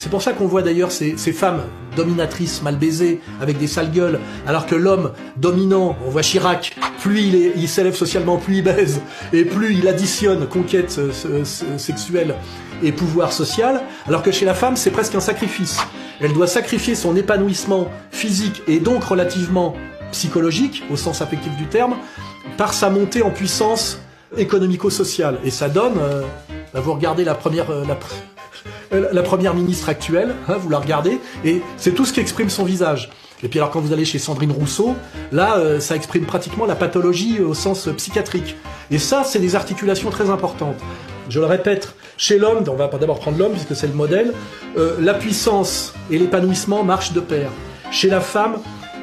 C'est pour ça qu'on voit d'ailleurs ces femmes dominatrices mal baisées avec des sales gueules, alors que l'homme dominant, on voit Chirac, plus il s'élève socialement, plus il baise, et plus il additionne conquête sexuelle et pouvoir social, alors que chez la femme c'est presque un sacrifice. Elle doit sacrifier son épanouissement physique et donc relativement psychologique, au sens affectif du terme, par sa montée en puissance économico-sociale. Et ça donne, vous regardez la première ministre actuelle, hein, vous la regardez, et c'est tout ce qui exprime son visage. Et puis alors quand vous allez chez Sandrine Rousseau, là ça exprime pratiquement la pathologie au sens psychiatrique. Et ça, c'est des articulations très importantes. Je le répète, chez l'homme, on va d'abord prendre l'homme puisque c'est le modèle, la puissance et l'épanouissement marchent de pair. Chez la femme,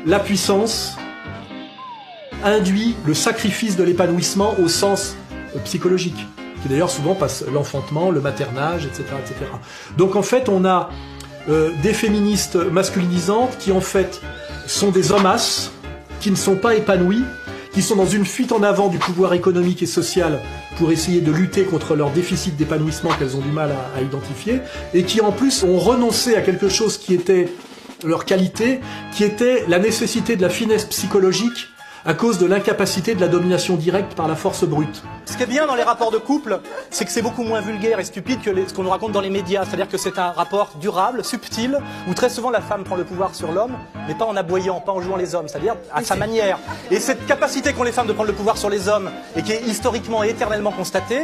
la puissance induit le sacrifice de l'épanouissement au sens psychologique, qui d'ailleurs souvent passe l'enfantement, le maternage, etc., etc. Donc en fait, on a des féministes masculinisantes qui en fait sont des hommasses, qui ne sont pas épanouies, qui sont dans une fuite en avant du pouvoir économique et social pour essayer de lutter contre leur déficit d'épanouissement qu'elles ont du mal à identifier, et qui en plus ont renoncé à quelque chose qui était leur qualité, qui était la nécessité de la finesse psychologique à cause de l'incapacité de la domination directe par la force brute. Ce qui est bien dans les rapports de couple, c'est que c'est beaucoup moins vulgaire et stupide que ce qu'on nous raconte dans les médias. C'est-à-dire que c'est un rapport durable, subtil, où très souvent la femme prend le pouvoir sur l'homme, mais pas en aboyant, pas en jouant les hommes, c'est-à-dire à sa manière. Et cette capacité qu'ont les femmes de prendre le pouvoir sur les hommes, et qui est historiquement et éternellement constatée,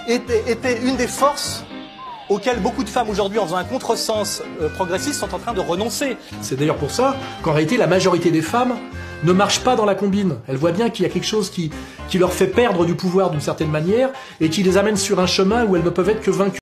était une des forces auxquelles beaucoup de femmes aujourd'hui, en faisant un contresens progressiste, sont en train de renoncer. C'est d'ailleurs pour ça qu'en réalité la majorité des femmes ne marchent pas dans la combine. Elles voient bien qu'il y a quelque chose qui leur fait perdre du pouvoir d'une certaine manière et qui les amène sur un chemin où elles ne peuvent être que vaincues.